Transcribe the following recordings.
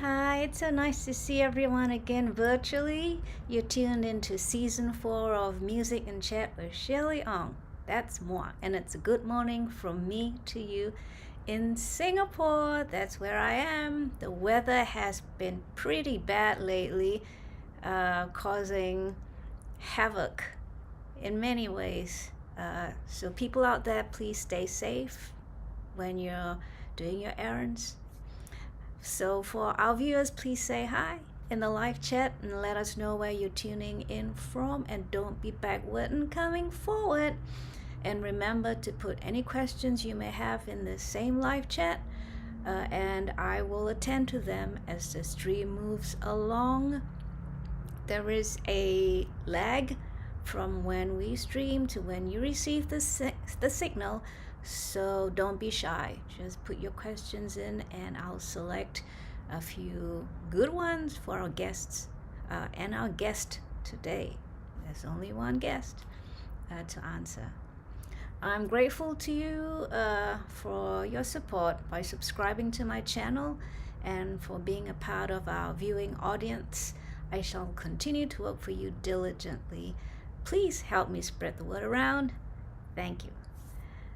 Hi, it's so nice to see everyone again virtually. You're tuned into season 4 of Music and Chat with Shirley Ong. That's moi, and it's a good morning from me to you in Singapore. That's where I am. The weather has been pretty bad lately, causing havoc in many ways. So people out there, please stay safe when you're doing your errands. So for our viewers, please say hi in the live chat and let us know where you're tuning in from, and don't be backward and coming forward. And remember to put any questions you may have in the same live chat, and I will attend to them as the stream moves along. There is a lag from when we stream to when you receive the signal, so don't be shy. Just put your questions in and I'll select a few good ones for our guests and our guest today. There's only one guest to answer. I'm grateful to you for your support by subscribing to my channel and for being a part of our viewing audience. I shall continue to work for you diligently. Please help me spread the word around. Thank you.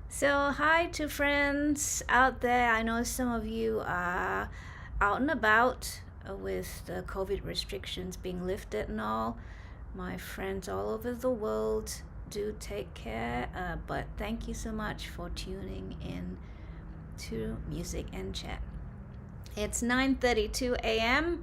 So hi to friends out there. I know some of you are out and about with the COVID restrictions being lifted and all. My friends all over the world, do take care. But thank you so much for tuning in to Music and Chat. It's 9:32 a.m.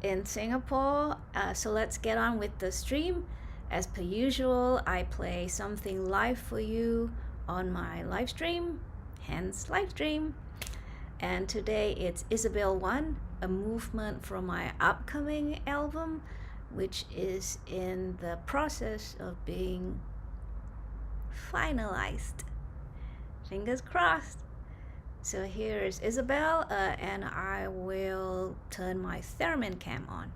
in Singapore. So let's get on with the stream. As per usual, I play something live for you on my live stream, hence live stream. And today it's Izeibilz 1, a movement from my upcoming album, which is in the process of being finalized. Fingers crossed. So here is Izeibilz, and I will turn my theremin cam on.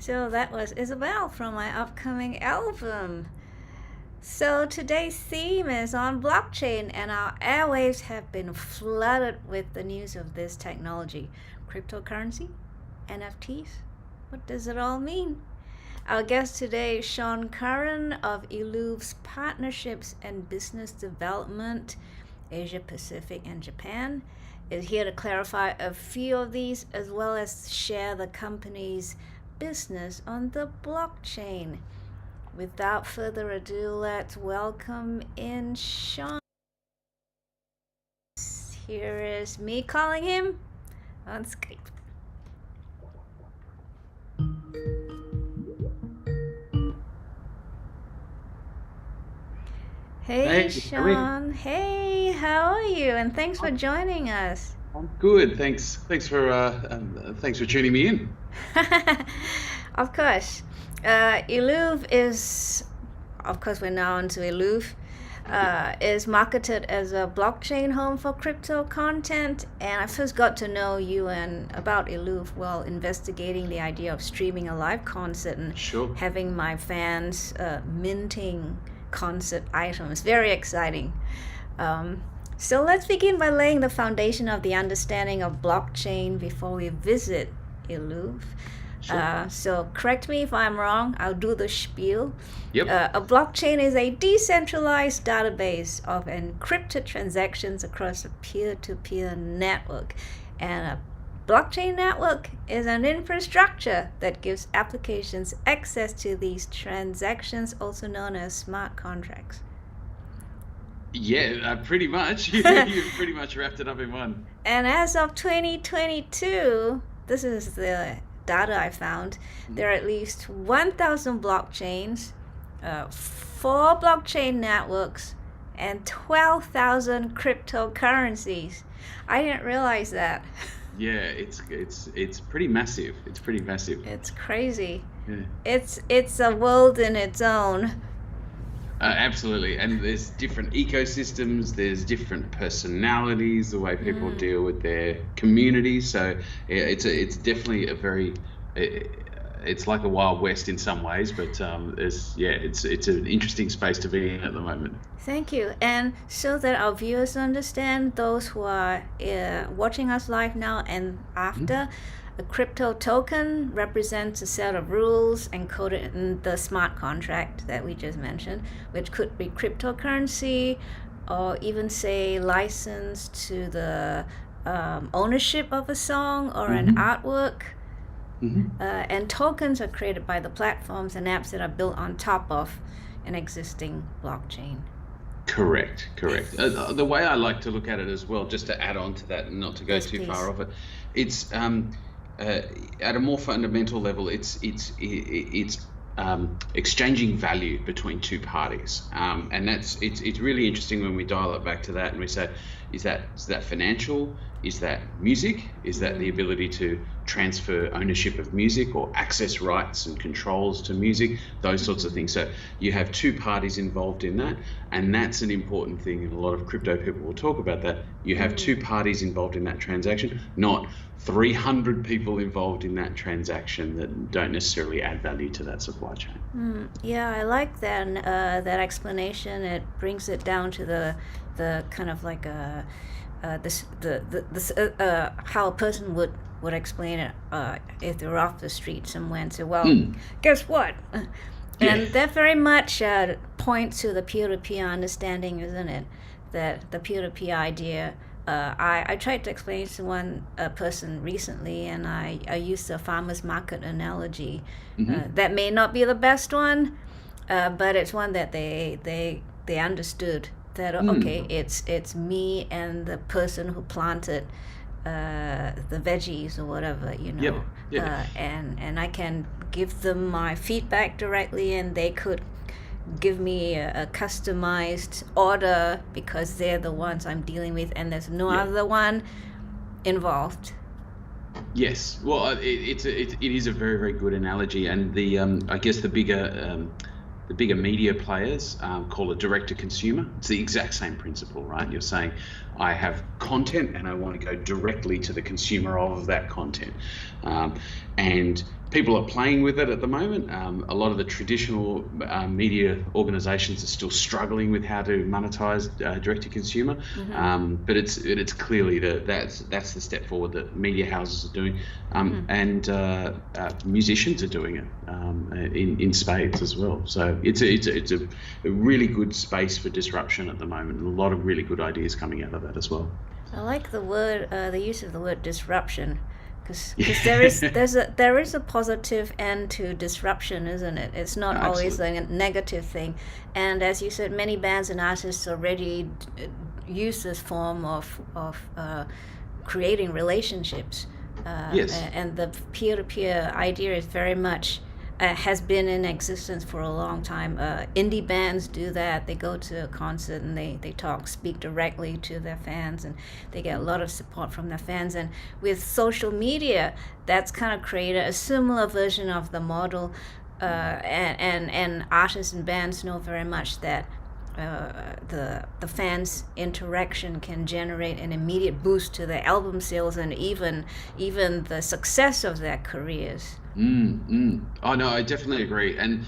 So that was Izeibilz from my upcoming album. So today's theme is on blockchain, and our airwaves have been flooded with the news of this technology. Cryptocurrency? NFTs? What does it all mean? Our guest today is Sean Curran of Eluv's Partnerships and Business Development, Asia Pacific and Japan, is here to clarify a few of these as well as share the company's business on the blockchain. without further ado, let's welcome in Sean. Here is me calling him on Skype. Hey Sean. Hey, how are you? And thanks for joining us. I'm good. Thanks for tuning me in. Of course. Eluv is, of course, we're now onto Eluv. Is marketed as a blockchain home for crypto content, and I first got to know you and about Eluv while investigating the idea of streaming a live concert and having my fans minting concert items. Very exciting. So let's begin by laying the foundation of the understanding of blockchain before we visit Eluv. So correct me if I'm wrong, I'll do the spiel. Yep. A blockchain is a decentralized database of encrypted transactions across a peer-to-peer network. And a blockchain network is an infrastructure that gives applications access to these transactions, also known as smart contracts. Yeah, pretty much. You've pretty much wrapped it up in one. And as of 2022, this is the data I found, there are at least 1,000 blockchains, 4 blockchain networks, and 12,000 cryptocurrencies. I didn't realize that. Yeah, it's pretty massive. It's pretty massive. It's crazy. Yeah. It's a world in its own. Absolutely, and there's different ecosystems, there's different personalities, the way people deal with their communities. So yeah, it's definitely it's like a Wild West in some ways, but it's an interesting space to be in at the moment. Thank you. And so that our viewers understand, those who are watching us live now and after, a crypto token represents a set of rules encoded in the smart contract that we just mentioned, which could be cryptocurrency or even say license to the ownership of a song or an artwork. And tokens are created by the platforms and apps that are built on top of an existing blockchain. Correct. The way I like to look at it as well, just to add on to that and not to go too far off it, it's at a more fundamental level, it's exchanging value between two parties, and it's really interesting when we dial it back to that and we say, is that financial? Is that music? Is that the ability to transfer ownership of music or access rights and controls to music? Those sorts of things. So you have two parties involved in that, and that's an important thing, and a lot of crypto people will talk about that. You have two parties involved in that transaction, not 300 people involved in that transaction that don't necessarily add value to that supply chain. Yeah, I like that that explanation. It brings it down to the kind of like how a person would explain it if they're off the street somewhere and say, well, guess what? And that very much points to the peer-to-peer understanding, isn't it? That the peer-to-peer idea. I tried to explain to one person recently, and I used a farmer's market analogy. That may not be the best one, but it's one that they understood. That okay, it's me and the person who planted the veggies or whatever, and I can give them my feedback directly, and they could give me a customized order because they're the ones I'm dealing with, and there's no other one involved. Yes, well, it is a very, very good analogy, and the I guess the bigger media players call it direct to consumer. It's the exact same principle, right? You're saying, I have content and I want to go directly to the consumer of that content. And people are playing with it at the moment. A lot of the traditional media organizations are still struggling with how to monetize direct to consumer. But it's clearly that's the step forward that media houses are doing, and musicians are doing it in spades as well. So it's a really good space for disruption at the moment, and a lot of really good ideas coming out of that as well. I like the word, the use of the word disruption, Because Yeah. there is a positive end to disruption, isn't it? It's not always Absolutely. a negative thing. And as you said, many bands and artists already use this form of creating relationships, Yes. and the peer-to-peer idea is very much has been in existence for a long time. Indie bands do that. They go to a concert and they speak directly to their fans, and they get a lot of support from their fans. And with social media, that's kind of created a similar version of the model. And artists and bands know very much that the fans' interaction can generate an immediate boost to their album sales and even the success of their careers. Oh no, I definitely agree. And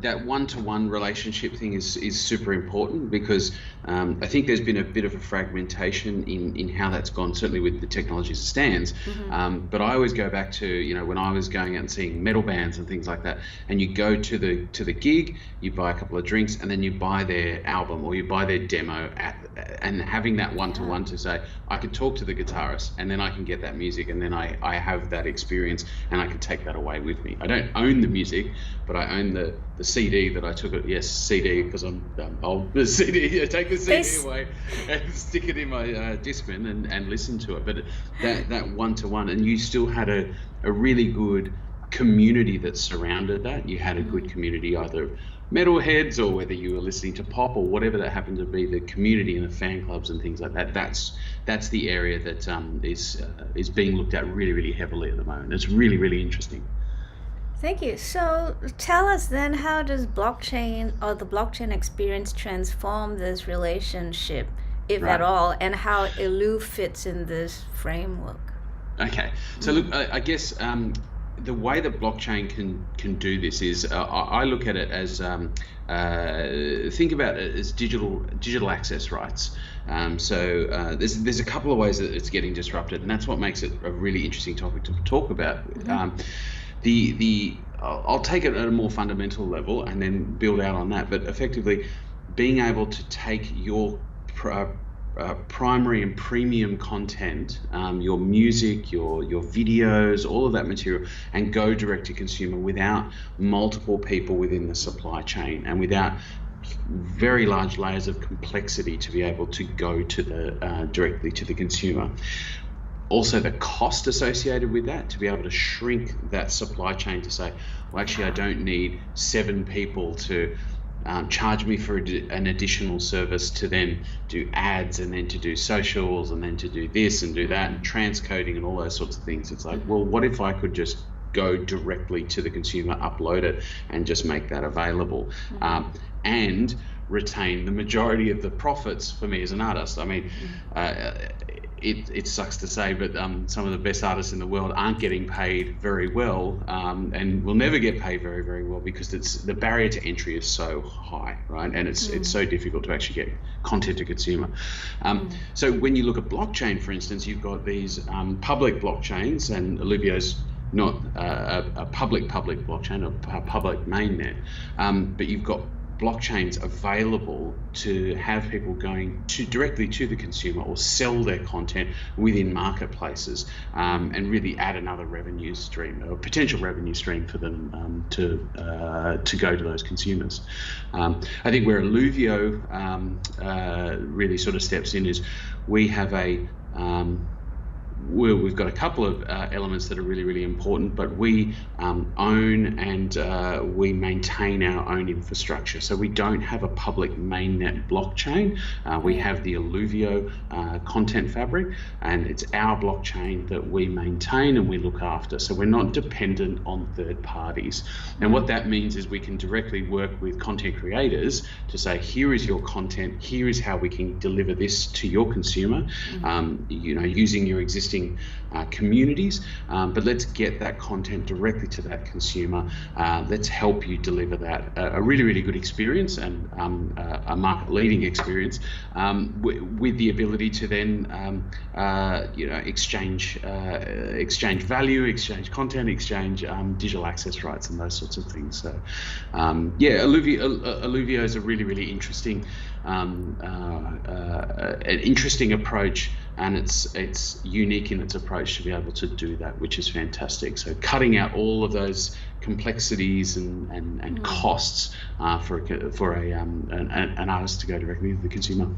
that one-to-one relationship thing is super important because I think there's been a bit of a fragmentation in how that's gone, certainly with the technology as it stands. But I always go back to, you know, when I was going out and seeing metal bands and things like that, and you go to the gig, you buy a couple of drinks, and then you buy their album or you buy their demo and having that one-to-one to say, I can talk to the guitarist and then I can get that music and then I have that experience and I can take that away with me. I don't own the music, but I own the CD that I took it. Yes, CD, because I'm old. The CD, take the CD away and stick it in my Discman and listen to it. But that one-to-one, and you still had a really good community that surrounded that. You had a good community, either metalheads or whether you were listening to pop or whatever that happened to be, the community and the fan clubs and things like that. That's the area that is being looked at really, really heavily at the moment. It's really, really interesting. Thank you. So tell us then, how does blockchain or the blockchain experience transform this relationship, if at all, and how Eluv fits in this framework? Okay. So look, I guess the way that blockchain can do this is I look at it as think about it as digital access rights. So there's a couple of ways that it's getting disrupted, and that's what makes it a really interesting topic to talk about. I'll take it at a more fundamental level and then build out on that. But effectively, being able to take your primary and premium content, your music, your videos, all of that material, and go direct to consumer without multiple people within the supply chain and without very large layers of complexity to be able to go to the directly to the consumer. Also, the cost associated with that, to be able to shrink that supply chain to say, well, actually, I don't need 7 people to charge me for an additional service to then do ads and then to do socials and then to do this and do that and transcoding and all those sorts of things. It's like, well, what if I could just go directly to the consumer, upload it, and just make that available, and retain the majority of the profits for me as an artist? I mean, it sucks to say, but some of the best artists in the world aren't getting paid very well, and will never get paid very, very well because the barrier to entry is so high, right? And it's so difficult to actually get content to consumer. So when you look at blockchain, for instance, you've got these public blockchains, and Eluvio's not a public blockchain, or a public mainnet, but you've got blockchains available to have people going directly to the consumer or sell their content within marketplaces, and really add another revenue stream or potential revenue stream for them to go to those consumers. I think where Eluvio really sort of steps in is we have we've got a couple of elements that are really, really important, but we own and we maintain our own infrastructure. So we don't have a public mainnet blockchain. We have the Eluvio content fabric, and it's our blockchain that we maintain and we look after. So we're not dependent on third parties. And what that means is we can directly work with content creators to say, here is your content, here is how we can deliver this to your consumer, using your existing communities, but let's get that content directly to that consumer. Let's help you deliver that a really, really good experience and a market-leading experience, with the ability to then exchange value, exchange content, exchange digital access rights, and those sorts of things. So Eluvio is a really, really interesting an interesting approach and it's unique in its approach to be able to do that, which is fantastic. So cutting out all of those complexities and costs for an artist to go directly to the consumer.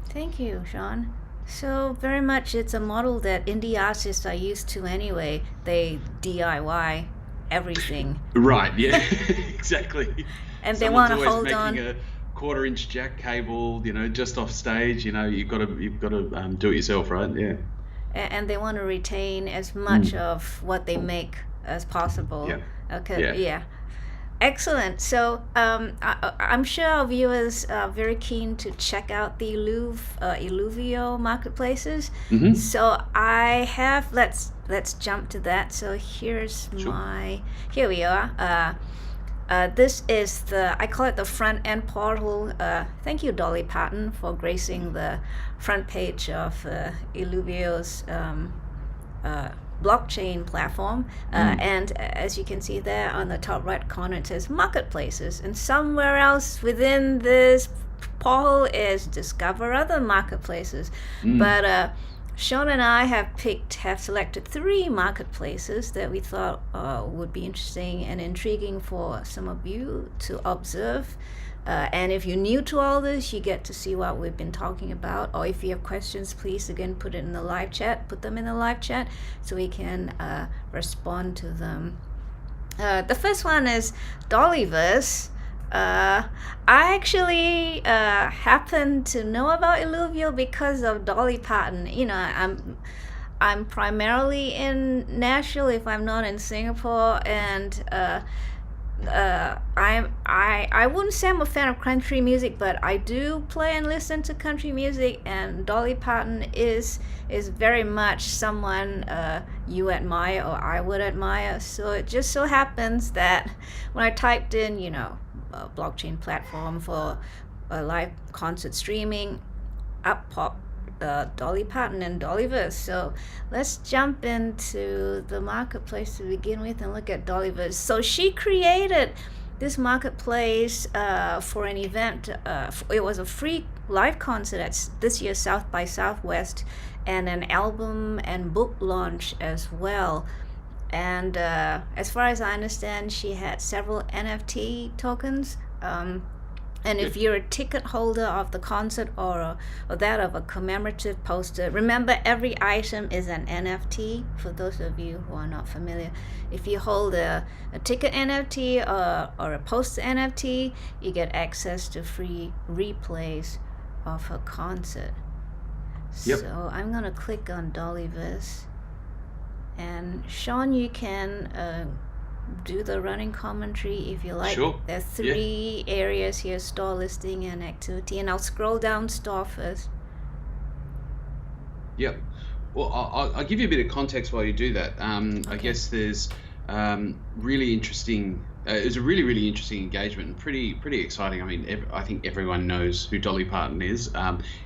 Thank you, Sean. So very much it's a model that indie artists are used to anyway. They DIY everything. Right, yeah, exactly. And they want to Someone's hold always on. making a quarter-inch jack cable, just off stage. You've got to do it yourself, right? Yeah. And they want to retain as much of what they make as possible. Yeah. Okay. Yeah. Excellent. So I'm sure our viewers are very keen to check out the Eluvio marketplaces. Mm-hmm. So I have let's jump to that. So here we are. This is I call it the front end portal. Thank you, Dolly Parton, for gracing the front page of Eluvio's blockchain platform. And as you can see there on the top right corner, it says marketplaces. And somewhere else within this portal is discover other marketplaces. But Sean and I have selected 3 marketplaces that we thought would be interesting and intriguing for some of you to observe. And if you're new to all this, you get to see what we've been talking about. Or if you have questions, please again put them in the live chat so we can respond to them. The first one is DollyVerse. I actually happen to know about Eluvio because of Dolly Parton. I'm primarily in Nashville if I'm not in Singapore, and I wouldn't say I'm a fan of country music, but I do play and listen to country music, and Dolly Parton is very much someone you admire or I would admire. So it just so happens that when I typed in, a blockchain platform for live concert streaming, up popped Dolly Parton and DollyVerse. So let's jump into the marketplace to begin with and look at DollyVerse. So she created this marketplace for an event. It was a free live concert at this year's South by Southwest, and an album and book launch as well. And as far as I understand, she had several NFT tokens. And if you're a ticket holder of the concert or that of a commemorative poster, remember every item is an NFT, for those of you who are not familiar. If you hold a ticket NFT or a poster NFT, you get access to free replays of her concert. Yep. So I'm going to click on DollyVerse. And Sean, you can do the running commentary if you like. Sure. There's 3 areas here: store, listing, and activity. And I'll scroll down store first. Yep. Well, I'll give you a bit of context while you do that. Okay. I guess there's really interesting. It's a really, really interesting engagement and pretty exciting. I mean, I think everyone knows who Dolly Parton is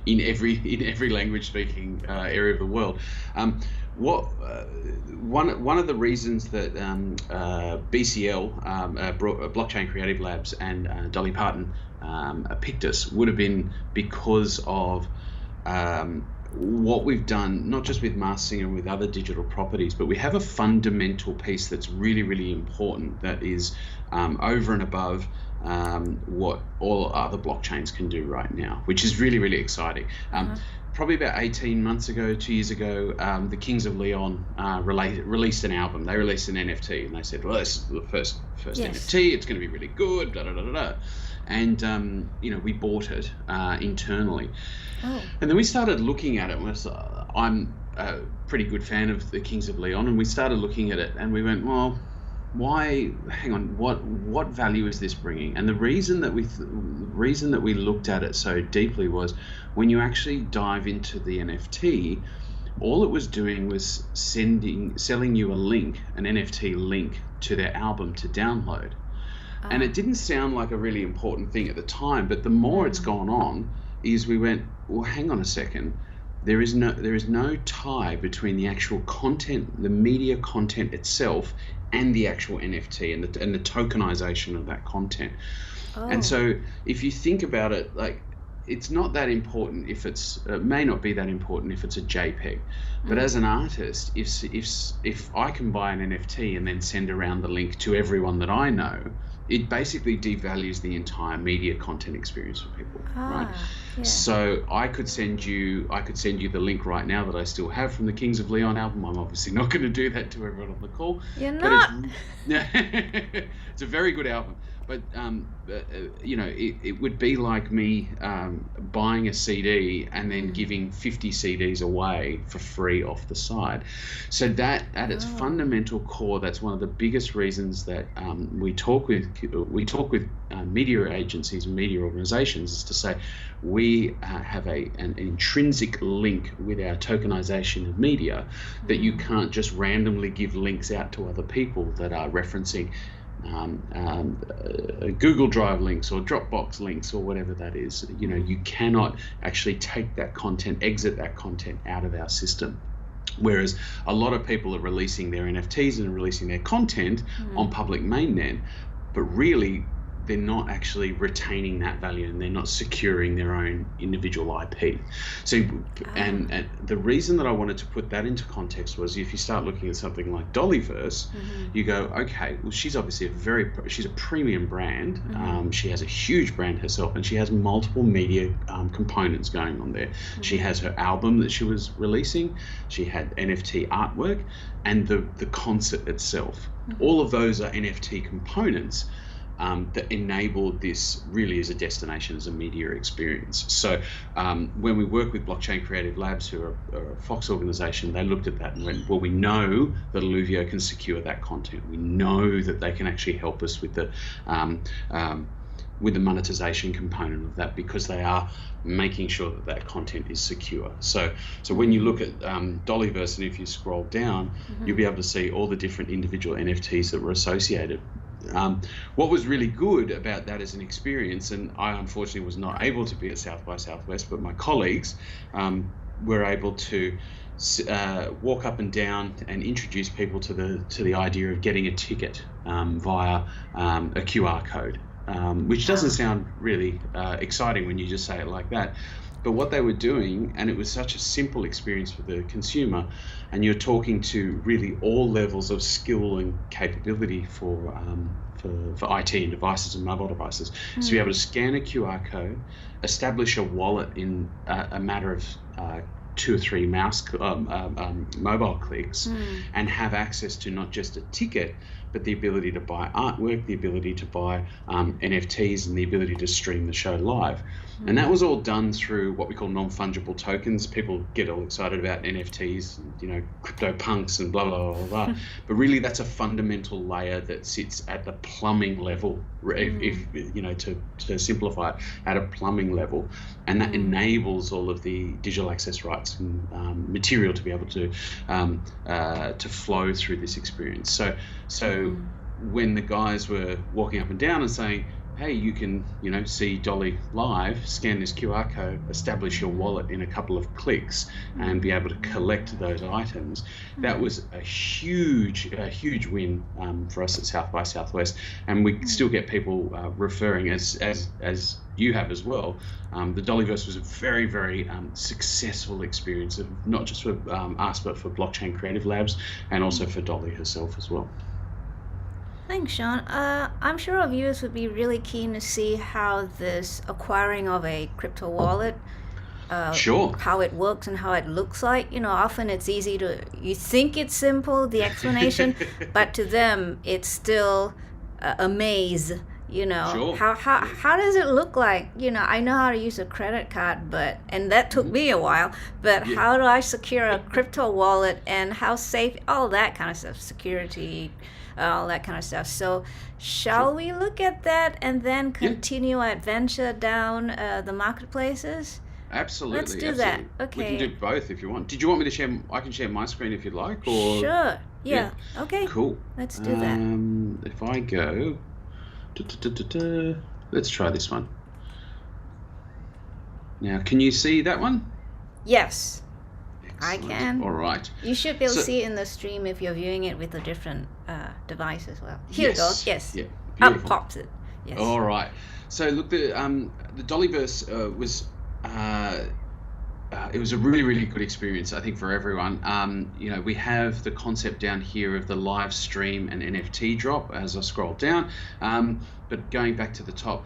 in every language-speaking area of the world. One of the reasons that BCL, Blockchain Creative Labs, and Dolly Parton picked us would have been because of what we've done, not just with Masked Singer and with other digital properties, but we have a fundamental piece that's really, really important that is over and above what all other blockchains can do right now, which is really, really exciting. Probably about 18 months ago, 2 years ago, the Kings of Leon released an album. They released an NFT, and they said, well, this is the first NFT. It's going to be really good, da da da da da. And we bought it internally. Oh. And then we started looking at it. I'm a pretty good fan of the Kings of Leon, and we started looking at it, and we went, well, why? Hang on, what value is this bringing? And the reason that we looked at it so deeply was when you actually dive into the NFT, all it was doing was selling you a link, an NFT link to their album to download. And it didn't sound like a really important thing at the time, but the more it's gone on, is we went, well, hang on a second. There is no tie between the actual content, the media content itself, and the actual NFT and the tokenization of that content. And so if you think about it, like it's not that important if it's may not be that important if it's a JPEG, but as an artist, if I can buy an NFT and then send around the link to everyone that I know, it basically devalues the entire media content experience for people, right? Yeah. So I could send you the link right now that I still have from the Kings of Leon album. I'm obviously not going to do that to everyone on the call. You're not. It's a very good album. But it would be like me buying a CD and then giving 50 CDs away for free off the side. So that at its fundamental core, that's one of the biggest reasons that we talk with media agencies and media organizations, is to say we have an intrinsic link with our tokenization of media, that you can't just randomly give links out to other people that are referencing Google Drive links or Dropbox links or whatever that is. You cannot actually take that content, exit that content out of our system. Whereas a lot of people are releasing their NFTs and releasing their content on public mainnet, but really they're not actually retaining that value and they're not securing their own individual IP. So, and the reason that I wanted to put that into context was, if you start looking at something like DollyVerse, you go, okay, well, she's obviously she's a premium brand. She has a huge brand herself, and she has multiple media components going on there. She has her album that she was releasing. She had NFT artwork and the concert itself. All of those are NFT components that enabled this really as a destination, as a media experience. So when we work with Blockchain Creative Labs, who are a Fox organization, they looked at that and went, well, we know that Eluvio can secure that content. We know that they can actually help us with the monetization component of that, because they are making sure that that content is secure. So when you look at DollyVerse, and if you scroll down, you'll be able to see all the different individual NFTs that were associated. What was really good about that as an experience, and I unfortunately was not able to be at South by Southwest, but my colleagues were able to walk up and down and introduce people to the idea of getting a ticket via a QR code, which doesn't sound really exciting when you just say it like that. But what they were doing, and it was such a simple experience for the consumer, and you're talking to really all levels of skill and capability for IT and devices and mobile devices. So be able to scan a QR code, establish a wallet in a matter of 2 or 3 mobile clicks, and have access to not just a ticket, but the ability to buy artwork, the ability to buy NFTs, and the ability to stream the show live. And that was all done through what we call non-fungible tokens. People get all excited about NFTs, crypto punks and blah, blah, blah, blah. But really that's a fundamental layer that sits at the plumbing level, if to simplify it, at a plumbing level. And that enables all of the digital access rights and material to be able to flow through this experience. So when the guys were walking up and down and saying, hey, you can, see Dolly live, scan this QR code, establish your wallet in a couple of clicks, and be able to collect those items. That was a huge win for us at South by Southwest, and we still get people referring, as you have as well. The DollyVerse was a very, very successful experience, of not just for us, but for Blockchain Creative Labs, and also for Dolly herself as well. Thanks, Sean. I'm sure our viewers would be really keen to see how this acquiring of a crypto wallet, how it works and how it looks like. Often it's easy you think it's simple, the explanation, but to them it's still a maze. Sure. How does it look like? I know how to use a credit card, and that took me a while, but how do I secure a crypto wallet, and how safe, all that kind of stuff, security, all that kind of stuff. So shall we look at that and then continue our adventure down the marketplaces? Absolutely. Let's do that. Okay. We can do both if you want. Did you want me to share? I can share my screen if you'd like. Or sure. Yeah. Okay. Cool. Let's do that. If I go, let's try this one. Now, can you see that one? Yes. Excellent. I can. All right. You should be able to see it in the stream if you're viewing it with a different device as well. Here it goes. Yes. Yeah. Up pops it. Yes. All right. So look, the DollyVerse was it was a really, really good experience, I think, for everyone. You know, we have the concept down here of the live stream and NFT drop as I scroll down. But going back to the top,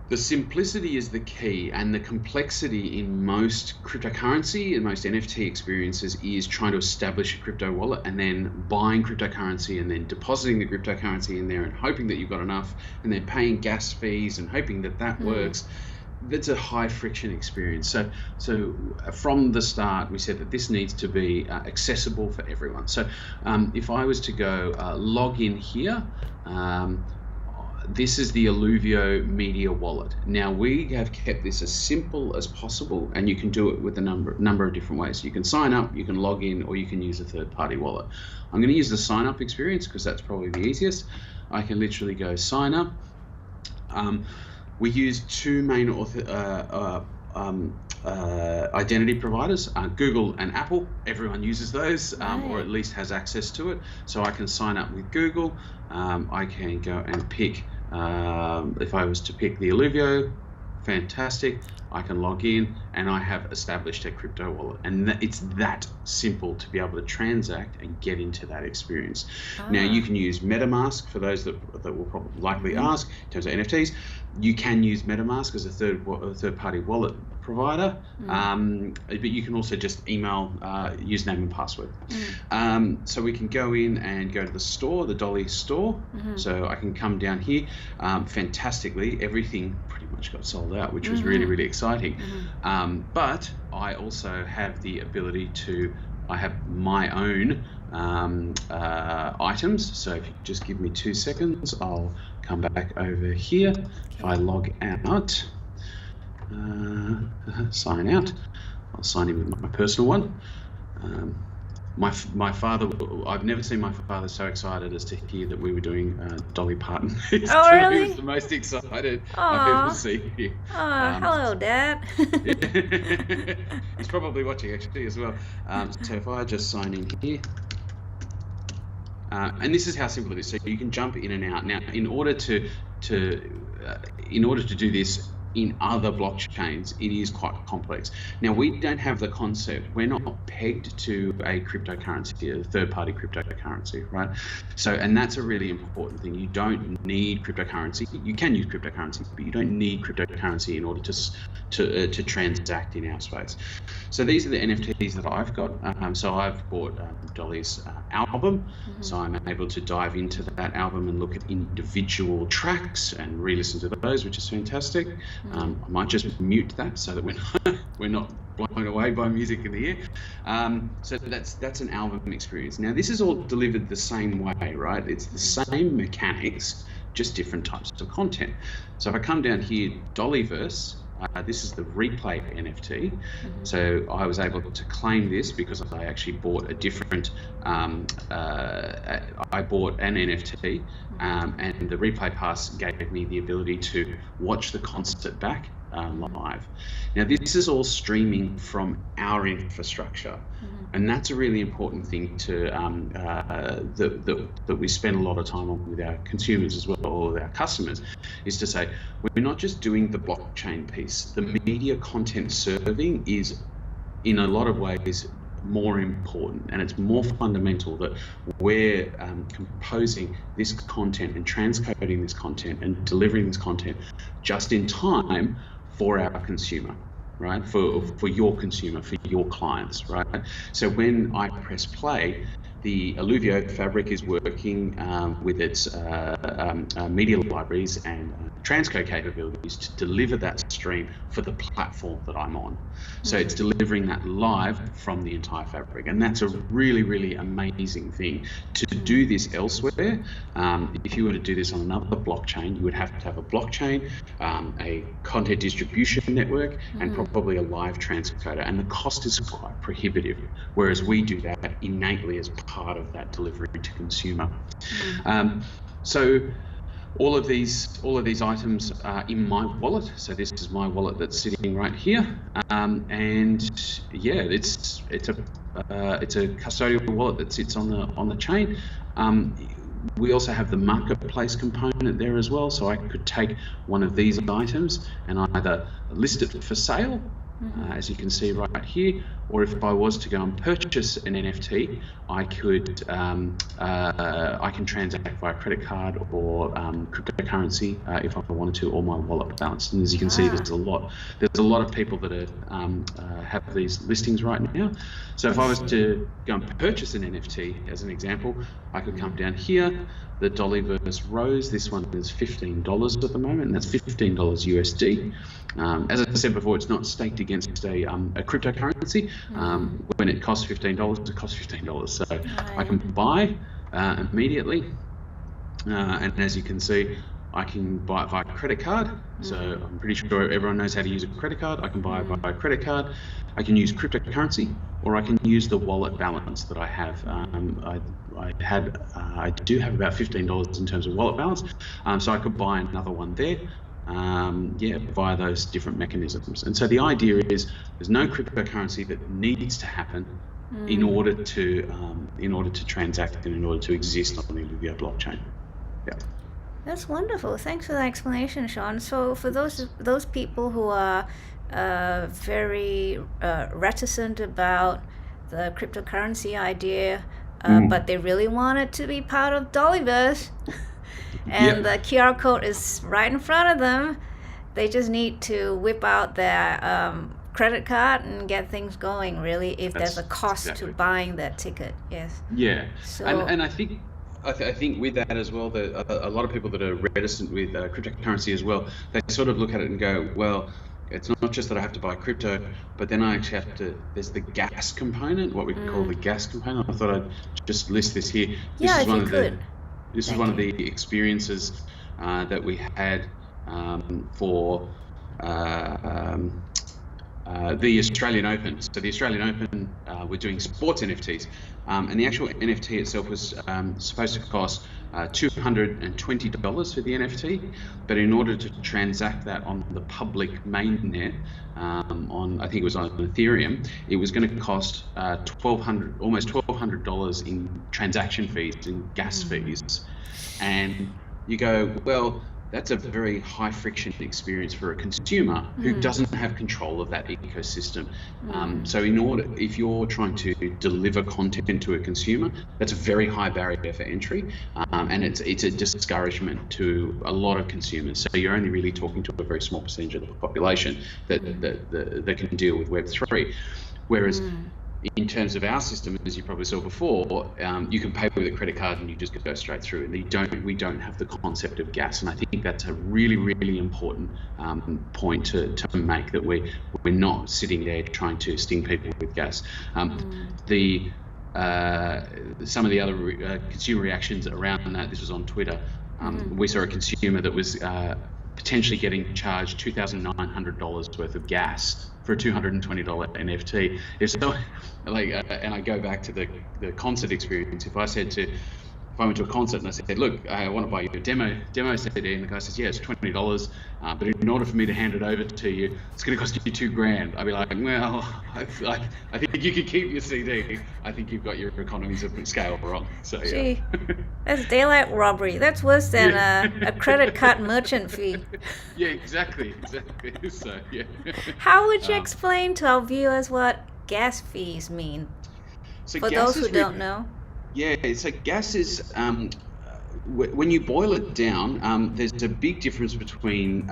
the simplicity is the key, and the complexity in most cryptocurrency and most NFT experiences is trying to establish a crypto wallet and then buying cryptocurrency and then depositing the cryptocurrency in there and hoping that you've got enough and then paying gas fees and hoping that that works. That's a high friction experience. So from the start, we said that this needs to be accessible for everyone. So if I was to go log in here, this is the Eluvio media wallet. Now we have kept this as simple as possible, and you can do it with a number of different ways. You can sign up, you can log in, or you can use a third-party wallet. I'm going to use the sign up experience because that's probably the easiest. I can literally go sign up. We use two main identity providers, Google and Apple. Everyone uses those, or at least has access to it. So I can sign up with Google. I can go and pick, if I was to pick the Eluvio, fantastic. I can log in and I have established a crypto wallet, and it's that simple to be able to transact and get into that experience. Now you can use MetaMask for those that will probably likely ask in terms of NFTs. You can use MetaMask as a third-party wallet provider, but you can also just email username and password. So we can go in and go to the store, the Dolly store. So I can come down here. Fantastically, everything pretty much got sold out, which was really, really exciting. But I also have the ability to, I have my own items. So if you just give me 2 seconds, I'll come back over here. If I log out, sign out, I'll sign in with my personal one. My father, I've never seen my father so excited as to hear that we were doing Dolly Parton. Oh, really? He was the most excited I've ever seen him. Hello, Dad. He's probably watching actually as well. So if I just sign in here, and this is how simple it is. So you can jump in and out. Now, in order to do this in other blockchains, it is quite complex. Now, we don't have the concept. We're not pegged to a cryptocurrency, a third-party cryptocurrency, right? So, and that's a really important thing. You don't need cryptocurrency. You can use cryptocurrency, but you don't need cryptocurrency in order to transact in our space. So these are the NFTs that I've got. So I've bought Dolly's album. So I'm able to dive into that album and look at individual tracks and re-listen to those, which is fantastic. I might just mute that so that we're not blown away by music in the ear. So that's an album experience. Now this is all delivered the same way, right? It's the same mechanics, just different types of content. So if I come down here, DollyVerse, this is the replay NFT. So I was able to claim this because I actually bought a different, I bought an NFT, and the replay pass gave me the ability to watch the concert back live. Now this is all streaming from our infrastructure, and that's a really important thing to that we spend a lot of time on with our consumers as well, or with our customers, is to say we're not just doing the blockchain piece. The media content serving is in a lot of ways more important, and it's more fundamental that we're composing this content and transcoding this content and delivering this content just in time for our consumer, right? For your consumer, for your clients, right? So when I press play, the Eluvio fabric is working with its media libraries and transcode capabilities to deliver that stream for the platform that I'm on. So it's delivering that live from the entire fabric, and that's a really, really amazing thing. To do this elsewhere, if you were to do this on another blockchain, you would have to have a blockchain, a content distribution network, and probably a live transcoder, and the cost is quite prohibitive, whereas we do that innately as part of that delivery to consumer. So all of these items are in my wallet. So this is my wallet that's sitting right here, and yeah, it's a custodial wallet that sits on the chain. We also have the marketplace component there as well. So I could take one of these items and either list it for sale, as you can see right here, or if I was to go and purchase an NFT, I could I can transact via credit card or cryptocurrency if I wanted to, or my wallet balance. And as you can see, there's a lot of people that are have these listings right now. So if I was to go and purchase an NFT, as an example, I could come down here, the DollyVerse Rose. This one is $15 at the moment, and that's $15 USD. As I said before, it's not staked against a cryptocurrency. When it costs $15, it costs $15. So I can buy immediately, and as you can see, I can buy it via credit card. So I'm pretty sure everyone knows how to use a credit card. I can buy it via credit card. I can use cryptocurrency, or I can use the wallet balance that I have. I do have about $15 in terms of wallet balance, so I could buy another one there. Via those different mechanisms. And so the idea is there's no cryptocurrency that needs to happen in order to transact and in order to exist on the Eluvio blockchain. Yeah. That's wonderful. Thanks for the explanation, Sean. So for those people who are very reticent about the cryptocurrency idea, but they really want it to be part of DollyVerse, and the QR code is right in front of them, they just need to whip out their credit card and get things going, really, if there's a cost to buying that ticket. Yes. Yeah. So, and I think with that as well, a lot of people that are reticent with cryptocurrency as well, they sort of look at it and go, well, it's not just that I have to buy crypto, but then I actually have to, there's the gas component, what we call the gas component. I thought I'd just list this here. This is one of the experiences that we had for the Australian Open. So the Australian Open, we're doing sports NFTs, and the actual NFT itself was supposed to cost $220 for the NFT, but in order to transact that on the public mainnet, I think it was on Ethereum, it was going to cost almost $1,200 in transaction fees and gas fees. And you go, well, that's a very high friction experience for a consumer who doesn't have control of that ecosystem. So if you're trying to deliver content to a consumer, that's a very high barrier for entry, and it's a discouragement to a lot of consumers. So you're only really talking to a very small percentage of the population that can deal with Web3. Whereas in terms of our system, as you probably saw before, you can pay with a credit card and you just go straight through. And we don't have the concept of gas, and I think that's a really, really important point to make, that we're not sitting there trying to sting people with gas. Some of the other consumer reactions around that, this was on Twitter. We saw a consumer that was potentially getting charged $2,900 worth of gas for a $220 NFT. And I go back to the concert experience. If I went to a concert and I said, look, I want to buy you a demo CD, and the guy says, yeah, it's $20, but in order for me to hand it over to you, it's going to cost you $2,000. I'd be like, well, I think you can keep your CD. I think you've got your economies of scale wrong. So yeah. Gee, that's daylight robbery. That's worse than a credit card merchant fee. Yeah, exactly. So yeah. How would you explain to our viewers what gas fees mean? So for those who don't know. Yeah, so gas is, when you boil it down, there's a big difference between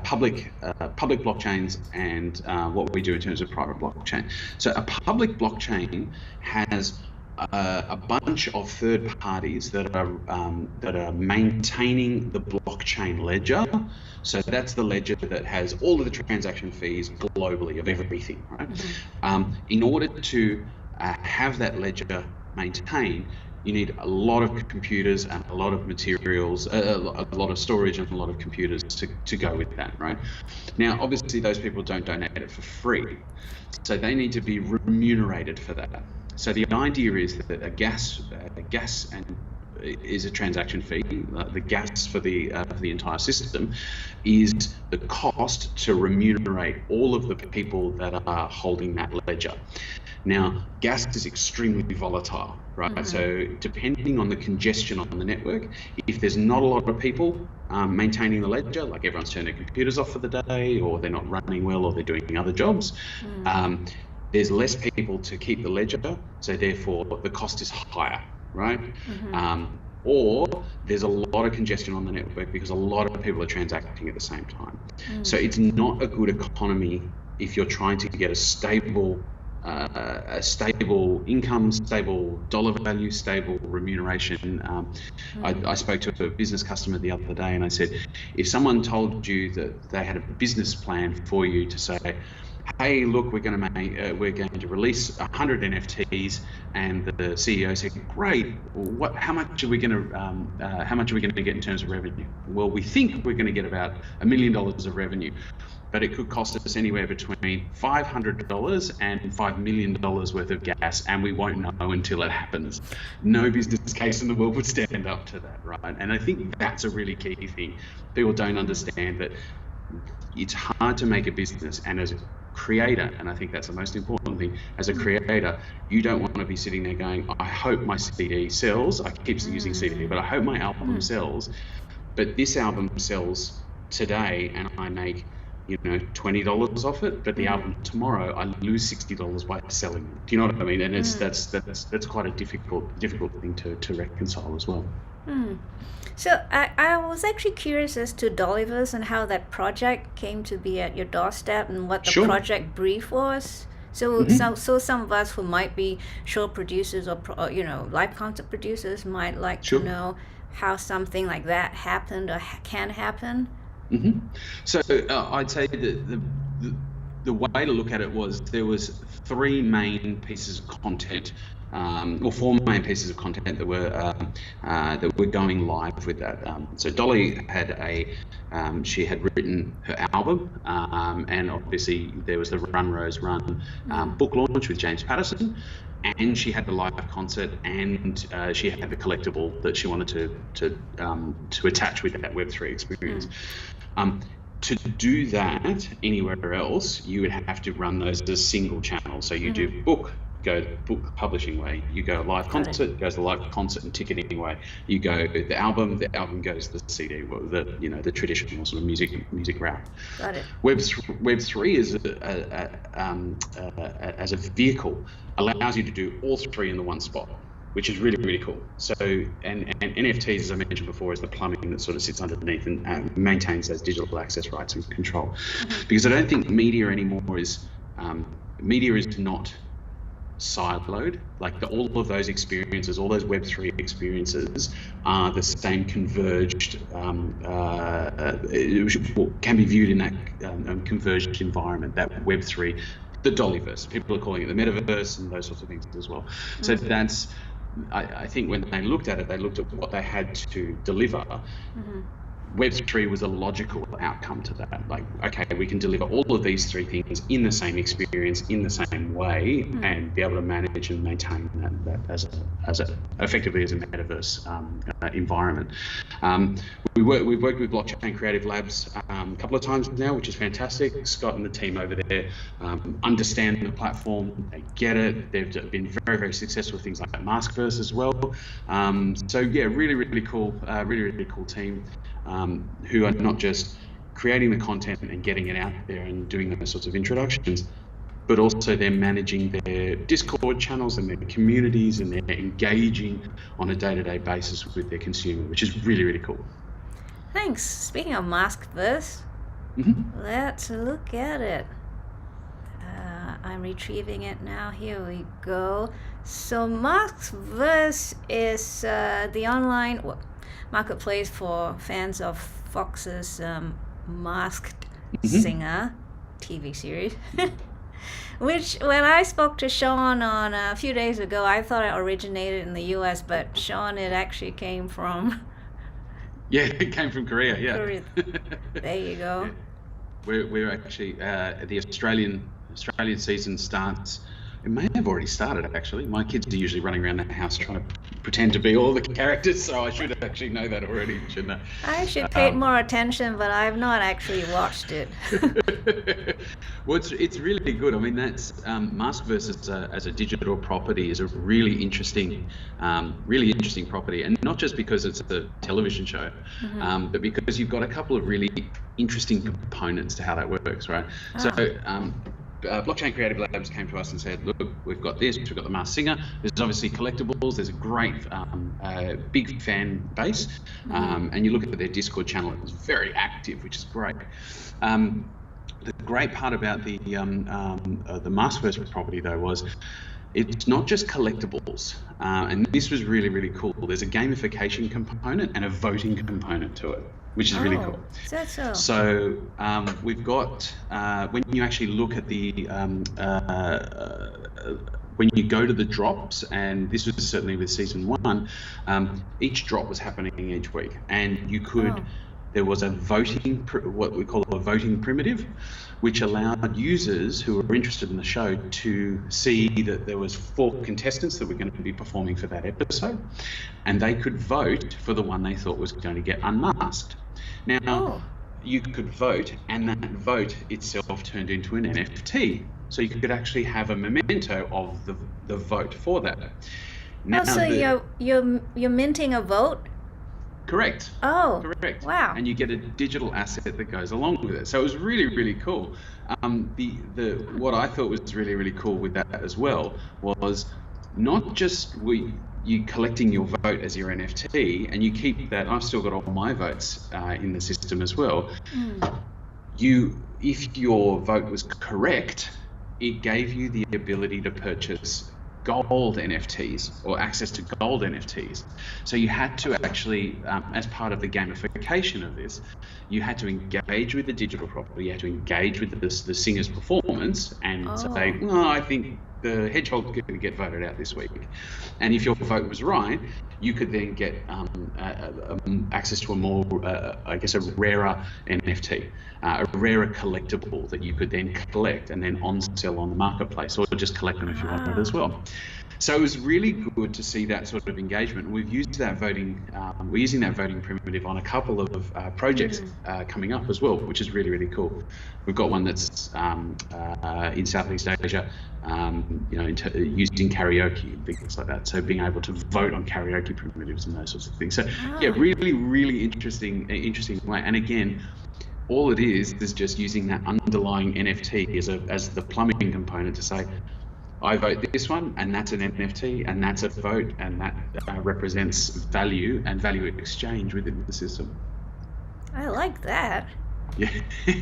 public blockchains and what we do in terms of private blockchain. So a public blockchain has a bunch of third parties that are maintaining the blockchain ledger. So that's the ledger that has all of the transaction fees globally of everything, right? In order to have that ledger maintained, you need a lot of computers and a lot of materials, a lot of storage and a lot of computers to go with that, right? Now, obviously, those people don't donate it for free, so they need to be remunerated for that. So the idea is that a gas and is a transaction fee. The gas for the entire system is the cost to remunerate all of the people that are holding that ledger. Now, gas is extremely volatile, right? So depending on the congestion on the network, if there's not a lot of people maintaining the ledger, like everyone's turned their computers off for the day, or they're not running well, or they're doing other jobs, there's less people to keep the ledger, so therefore the cost is higher, right? Or there's a lot of congestion on the network because a lot of people are transacting at the same time. So it's not a good economy if you're trying to get a stable income, stable dollar value, stable remuneration. I spoke to a business customer the other day, and I said, if someone told you that they had a business plan for you to say, hey, look, we're going to release 100 NFTs, and the CEO said, great. How much are we going to get in terms of revenue? Well, we think we're going to get about $1 million of revenue, but it could cost us anywhere between $500 and $5 million worth of gas, and we won't know until it happens. No business case in the world would stand up to that, right? And I think that's a really key thing. People don't understand that it's hard to make a business, and as a creator, and I think that's the most important thing, as a creator, you don't want to be sitting there going, I hope my CD sells. I keep using CD, but I hope my album sells. But this album sells today, and I make $20 off it, but the album tomorrow I lose $60 by selling it. Do you know what I mean? And that's quite a difficult thing to reconcile as well. So I was actually curious as to DollyVerse and how that project came to be at your doorstep and what the project brief was. So some of us who might be show producers or live concert producers might like to know how something like that happened or can happen. So I'd say that the way to look at it was there was 3 main pieces of content, or 4 main pieces of content that were going live with that. So Dolly had she had written her album, and obviously there was the Run Rose Run book launch with James Patterson, and she had the live concert, and she had the collectible that she wanted to attach with that Web3 experience. To do that anywhere else, you would have to run those as single channels. So you do book, go book publishing way. You go live concert, goes the live concert and ticketing way. You go the album goes the CD, the traditional sort of music route. Got it. Web3 is as a vehicle allows you to do all 3 in the one spot, which is really, really cool. So, and NFTs, as I mentioned before, is the plumbing that sort of sits underneath and maintains those digital access rights and control. Because I don't think media anymore is not siloed. Like all of those experiences, all those Web3 experiences are the same converged, can be viewed in that converged environment, that Web3, the DollyVerse. People are calling it the metaverse and those sorts of things as well. So that's, I think when they looked at it, they looked at what they had to deliver. Web3 was a logical outcome to that. Like, okay, we can deliver all of these 3 things in the same experience, in the same way, and be able to manage and maintain that as effectively as a metaverse environment. We've worked with Blockchain Creative Labs a couple of times now, which is fantastic. Scott and the team over there understand the platform, they get it. They've been very, very successful with things like Maskverse as well. So yeah, really, really cool team. Who are not just creating the content and getting it out there and doing those sorts of introductions, but also they're managing their Discord channels and their communities, and they're engaging on a day-to-day basis with their consumer, which is really, really cool. Thanks. Speaking of Maskverse, let's look at it. I'm retrieving it now. Here we go. So Maskverse is the online marketplace for fans of Fox's Masked Singer TV series. Which, when I spoke to Sean on a few days ago, I thought it originated in the US, but Sean, it actually came from... Yeah, it came from Korea, yeah. Korea. There you go. Yeah. We're actually, the Australian season starts It may have already started, actually. My kids are usually running around the house trying to pretend to be all the characters, so I should actually know that already, shouldn't I? I should pay more attention, but I've not actually watched it. Well, it's really good. I mean, that's Maskverse as a digital property is a really interesting property, and not just because it's a television show, but because you've got a couple of really interesting components to how that works, right? So. Blockchain Creative Labs came to us and said, look, we've got this, we've got the Masked Singer, there's obviously collectibles, there's a great big fan base, and you look at their Discord channel, it's very active, which is great. The great part about the Maskverse property, though, was it's not just collectibles, and this was really, really cool. There's a gamification component and a voting component to it, which is really cool. Is that so? So we've got, when you actually look at the, when you go to the drops, and this was certainly with season 1, each drop was happening each week, and you could, there was a voting, what we call a voting primitive, which allowed users who were interested in the show to see that there was 4 contestants that were going to be performing for that episode, and they could vote for the one they thought was going to get unmasked. Now, you could vote, and that vote itself turned into an NFT, so you could actually have a memento of the vote for that. Now, so you're minting a vote? Correct. Oh, correct. Wow. And you get a digital asset that goes along with it. So it was really, really cool. What I thought was really, really cool with that as well was not just you collecting your vote as your NFT, and you keep that. I've still got all my votes in the system as well. If your vote was correct, it gave you the ability to purchase gold NFTs or access to gold NFTs. So you had to actually, as part of the gamification of this, you had to engage with the digital property, you had to engage with the singer's performance and say, I think the hedgehog's going to get voted out this week. And if your vote was right, you could then get access to a more, a rarer NFT, a rarer collectible that you could then collect and then on-sell on the marketplace, or just collect them if you wanted as well. So it was really good to see that sort of engagement. We've used that voting, we're using that voting primitive on a couple of projects coming up as well, which is really, really cool. We've got one that's in Southeast Asia, using karaoke and things like that. So being able to vote on karaoke primitives and those sorts of things. So yeah, really, really interesting way. And again, all it is just using that underlying NFT as the plumbing component to say, I vote this one, and that's an NFT, and that's a vote, and that represents value and value exchange within the system. I like that. Yeah.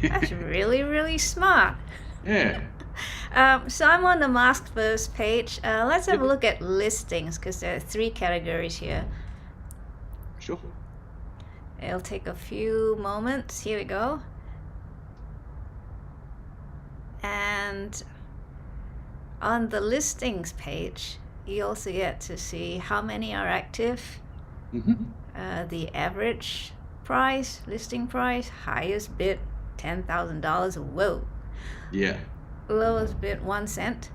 That's really, really smart. Yeah. So I'm on the Maskverse page. Let's have a look at listings, because there are 3 categories here. Sure. It'll take a few moments. Here we go. And on the listings page, you also get to see how many are active, the average price, listing price, highest bid, $10,000. Whoa. Yeah. Lowest bid, 1 cent.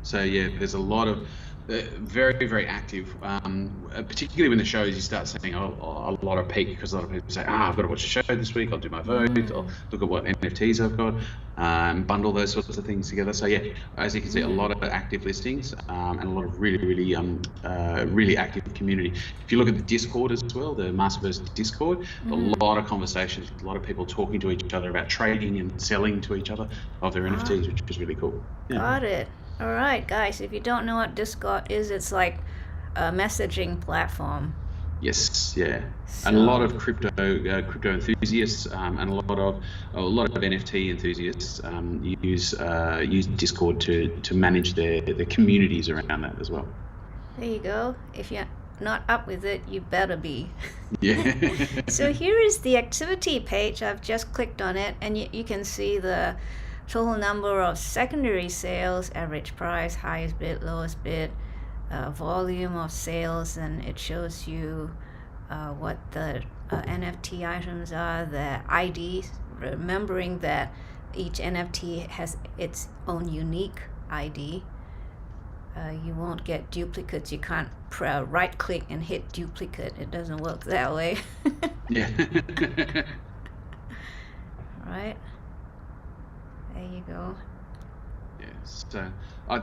So yeah, there's a lot of very, very active, particularly when the shows, you start seeing a lot of peak, because a lot of people say, I've got to watch a show this week, I'll do my vote, I'll look at what NFTs I've got, bundle those sorts of things together. So yeah, as you can see, a lot of active listings, and a lot of really, really, really active community. If you look at the Discord as well, the Maskverse Discord, a lot of conversations, a lot of people talking to each other about trading and selling to each other of their NFTs, which is really cool. Yeah. Got it. All right, guys, if you don't know what Discord is, it's like a messaging platform. Yes, yeah, and a lot of crypto enthusiasts, and a lot of NFT enthusiasts use Discord to manage their communities around that as well. There you go. If you're not up with it, you better be. Yeah. So here is the activity page. I've just clicked on it, and you can see the total number of secondary sales, average price, highest bid, lowest bid, volume of sales, and it shows you what the NFT items are, the IDs, remembering that each NFT has its own unique ID. You won't get duplicates. You can't right click and hit duplicate. It doesn't work that way. Yeah. Right. There you go. Yeah. So I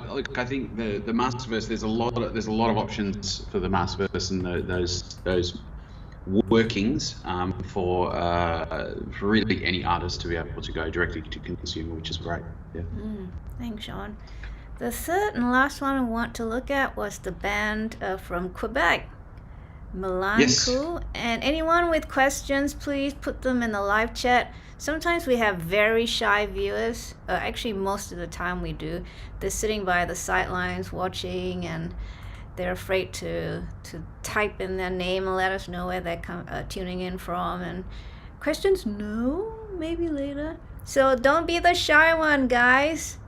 think the Masterverse, there's a lot of options for the Masterverse and those workings for really any artist to be able to go directly to consumer, which is great. Yeah. Thanks, Sean. The third and last one I want to look at was the band from Quebec, Melanco. Yes. And anyone with questions, please put them in the live chat. Sometimes we have very shy viewers. Actually, most of the time we do. They're sitting by the sidelines watching, and they're afraid to type in their name and let us know where they're tuning in from. And questions? No, maybe later. So don't be the shy one, guys.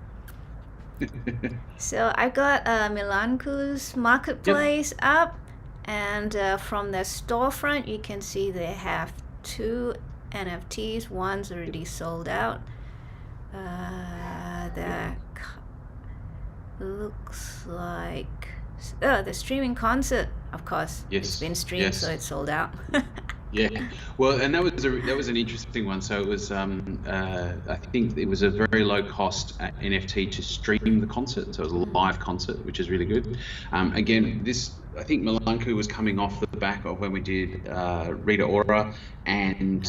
So I got Melanco's marketplace up, and from their storefront you can see they have 2 NFTs. One's already sold out. That looks like the streaming concert, of course. Yes. It's been streamed, so it's sold out. Yeah, well, and that was an interesting one. So it was, I think it was a very low cost NFT to stream the concert. So it was a live concert, which is really good. Again, I think Melanco was coming off the back of when we did Rita Ora and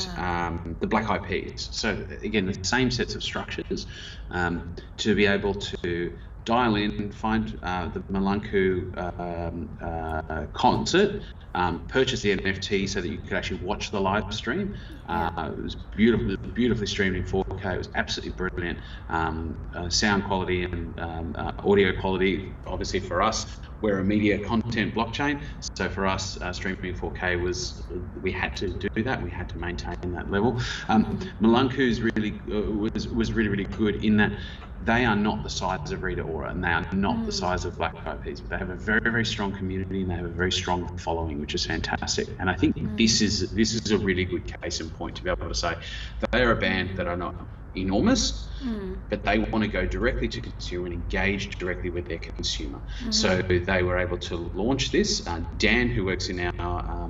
the Black Eyed Peas. So again, the same sets of structures to be able to dial in, find the Melanco concert, purchase the NFT so that you could actually watch the live stream. It was beautifully streamed in 4K. It was absolutely brilliant. Sound quality and audio quality. Obviously for us, we're a media content blockchain, so for us, streaming in 4K we had to do that. We had to maintain that level. Melanco's was really good in that they are not the size of Rita Ora, and they are not the size of Black Eyed Peas. They have a very, very strong community, and they have a very strong following, which is fantastic. And I think this is a really good case in point to be able to say they are a band that are not enormous, but they want to go directly to consumer and engage directly with their consumer. So they were able to launch this. Dan, who works in our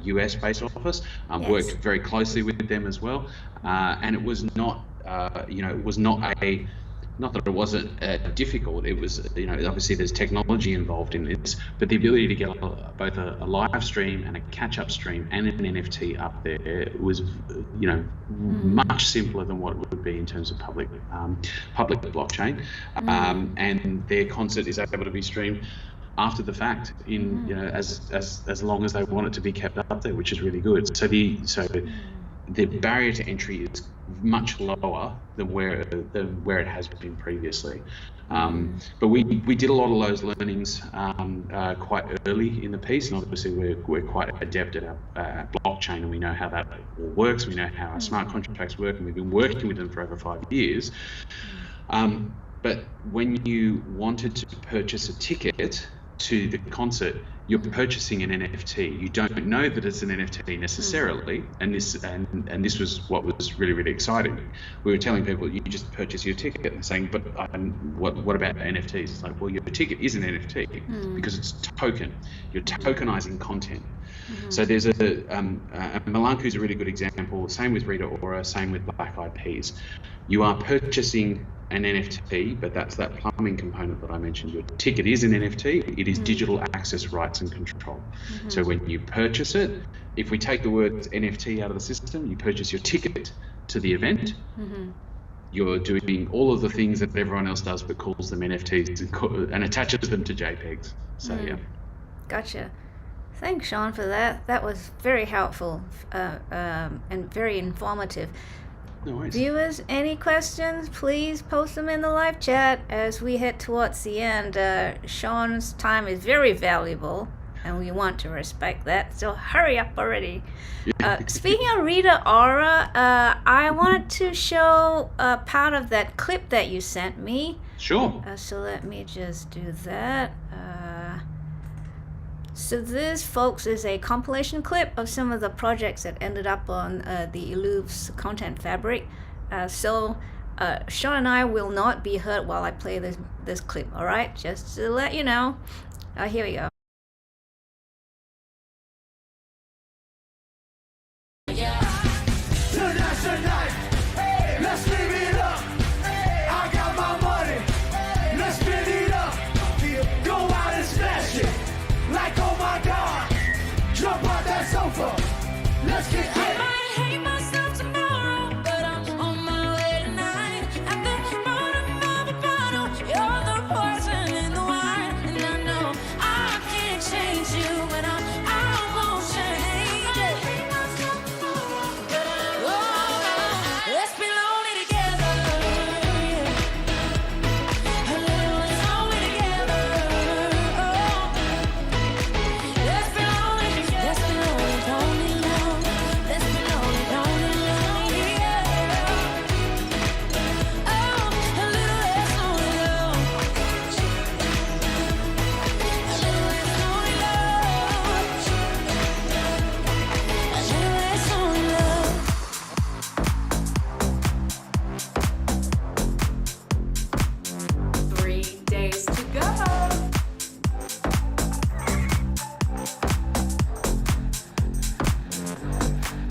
US-based office, worked very closely with them as well. And it was not, it was not that it wasn't difficult. It was, obviously there's technology involved in this, but the ability to get both a live stream and a catch-up stream and an NFT up there was, much simpler than what it would be in terms of public blockchain. And their concert is able to be streamed after the fact in, as long as they want it to be kept up there, which is really good. So the barrier to entry is much lower than where it has been previously. But we did a lot of those learnings quite early in the piece, and obviously we're quite adept at blockchain, and we know how that all works. We know how our smart contracts work, and we've been working with them for over 5 years. But when you wanted to purchase a ticket to the concert, you're purchasing an NFT. You don't know that it's an NFT necessarily, and this was what was really, really exciting. We were telling people, you just purchase your ticket, and saying, but what about NFTs? It's like, well, your ticket is an NFT because it's token. You're tokenizing content. So there's Melanco is a really good example. Same with Rita Ora, same with Black Eyed Peas. You are purchasing an NFT, but that's that plumbing component that I mentioned. Your ticket is an NFT. It is digital access rights and control. So when you purchase it, if we take the word NFT out of the system, you purchase your ticket to the event. You're doing all of the things that everyone else does, but calls them NFTs and attaches them to JPEGs. So yeah. Gotcha. Thanks, Sean, for that. That was very helpful and very informative. No worries. Viewers, any questions, please post them in the live chat as we head towards the end. Sean's time is very valuable, and we want to respect that, so hurry up already. Speaking of Rita Ora, I wanted to show part of that clip that you sent me. Sure. So let me just do that. So this, folks, is a compilation clip of some of the projects that ended up on the Eluv's content fabric. So Sean and I will not be hurt while I play this clip. All right, just to let you know. Here we go. Tonight, hey, let's live it up. Hey, I got my money, let's spin it up. Go out and smash it, like oh my God. Jump out that sofa, let's get hit. I might hate myself tomorrow, but I'm on my way tonight. At the bottom of a bottle, you're the poison in the wine, and I know I can't change you, but I won't change it. But let's be lonely together. Let's lonely together. Let's be lonely, let's be lonely, lonely, lonely. Let's be lonely, lonely, lonely, yeah. Oh, a little less lonely love. A little less lonely love. A little less lonely love. 3 days to go.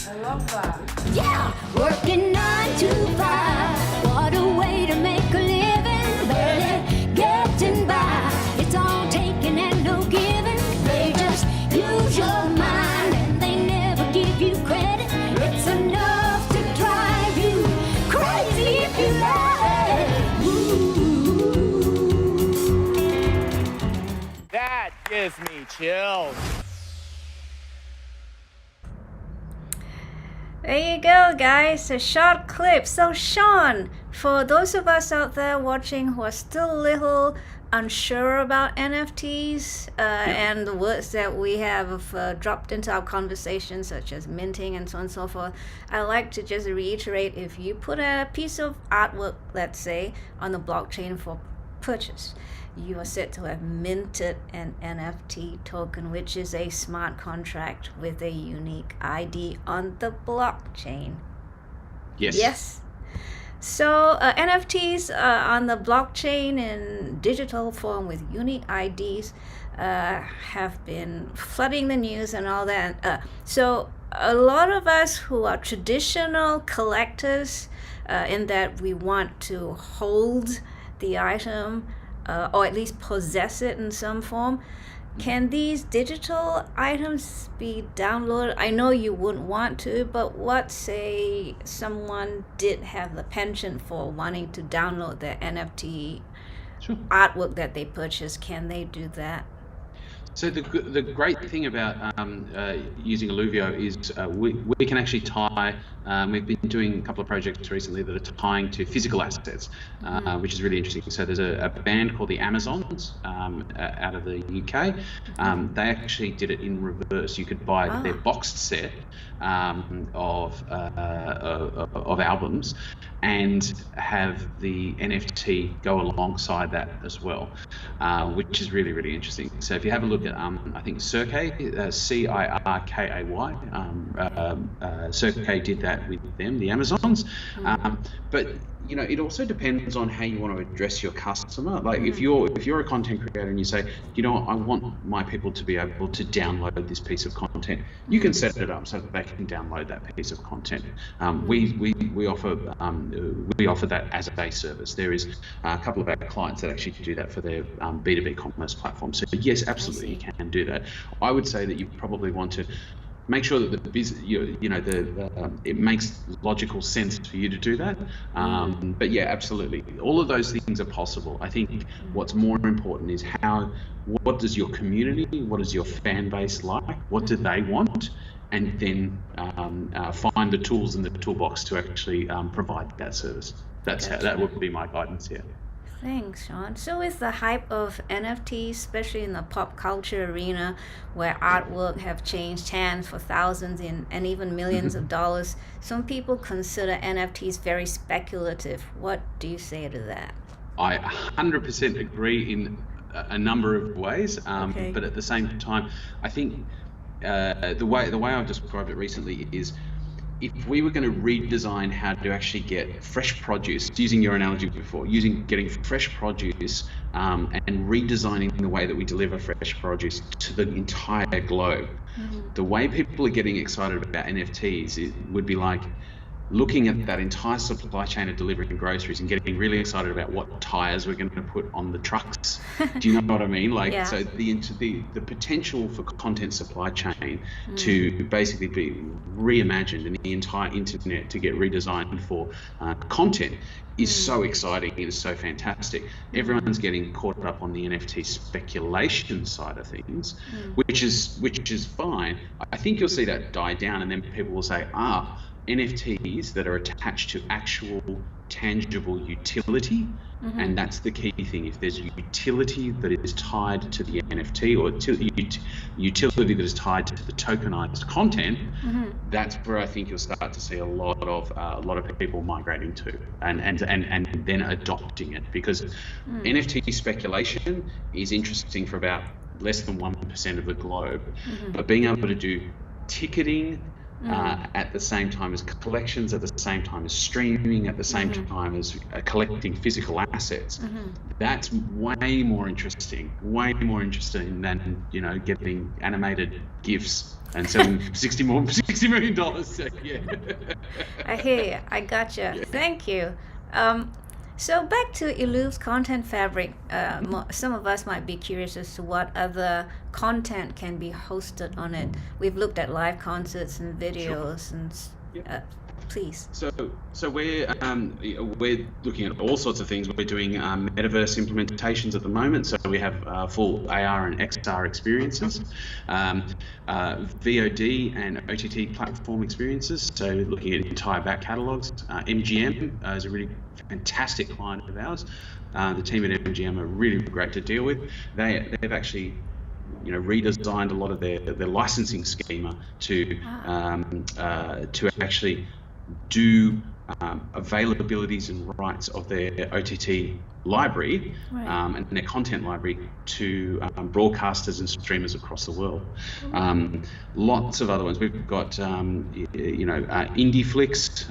I love that. Yeah, working 9 to 5. What a way to make a living. Barely getting by. It's all taking and no giving. They just use your mind and they never give you credit. It's enough to drive you crazy if you let it. Ooh. That gives me chills. There you go, guys. A short clip. So, Sean, for those of us out there watching who are still a little unsure about NFTs and the words that we have dropped into our conversation, such as minting and so on and so forth, I like to just reiterate, if you put a piece of artwork, let's say, on the blockchain for purchase, you are said to have minted an NFT token, which is a smart contract with a unique ID on the blockchain. Yes. Yes. So NFTs on the blockchain in digital form with unique IDs have been flooding the news and all that. So a lot of us who are traditional collectors, in that we want to hold the item or at least possess it in some form. Can these digital items be downloaded? I know you wouldn't want to, but what say someone did have the penchant for wanting to download their NFT Sure. artwork that they purchased? Can they do that? So the great thing about using Eluvio is we can actually tie. We've been doing a couple of projects recently that are tying to physical assets, which is really interesting. So there's a band called the Amazons out of the UK. They actually did it in reverse. You could buy their boxed set of albums and have the NFT go alongside that as well, which is really, really interesting. So if you have a look at, I think Circay, C-I-R-K-A-Y, Circay did that with them, the Amazons. But you know, it also depends on how you want to address your customer. Like if you're a content creator and you say, you know, I want my people to be able to download this piece of content, you can set it up so that they can download that piece of content. We offer that as a service. There is a couple of our clients that actually do that for their B2B commerce platform. So yes, absolutely, you can do that. I would say that you probably want to make sure that it makes logical sense for you to do that. But yeah, absolutely, all of those things are possible. I think what's more important is what does your community, what is your fan base like, what do they want, and then find the tools in the toolbox to actually provide that service. That would be my guidance here. Thanks, Sean. So with the hype of NFTs, especially in the pop culture arena, where artwork have changed hands for thousands and even millions of dollars, some people consider NFTs very speculative. What do you say to that? I 100% agree in a number of ways, but at the same time, I think the way I've described it recently is if we were going to redesign how to actually get fresh produce, using your analogy before, getting fresh produce and redesigning the way that we deliver fresh produce to the entire globe, the way people are getting excited about NFTs, it would be like looking at that entire supply chain of delivering groceries and getting really excited about what tires we're going to put on the trucks. Do you know what I mean? Like, Yeah. so the potential for content supply chain to basically be reimagined and the entire internet to get redesigned for content is so exciting. It is so fantastic. Everyone's getting caught up on the NFT speculation side of things, which is fine. I think you'll see that die down, and then people will say, NFTs that are attached to actual tangible utility, and that's the key thing. If there's utility that is tied to the NFT or utility that is tied to the tokenized content, that's where I think you'll start to see a lot of people migrating to and then adopting it, because NFT speculation is interesting for about less than 1% of the globe, but being able to do ticketing at the same time as collections, at the same time as streaming, at the same time as collecting physical assets, that's way more interesting than, you know, getting animated GIFs and selling $60 million. So, yeah. I hear you. I gotcha. Yeah. Thank you. So back to Eluv's content fabric. Some of us might be curious as to what other content can be hosted on it. We've looked at live concerts and videos, and please. So we're looking at all sorts of things. We're doing metaverse implementations at the moment. So we have full AR and XR experiences, VOD and OTT platform experiences. So looking at entire back catalogs. MGM is a really fantastic client of ours. The team at MGM are really great to deal with. They've actually, you know, redesigned a lot of their licensing schema to actually do availabilities and rights of their OTT library and their content library to broadcasters and streamers across the world. Lots of other ones. We've got Indie Flicks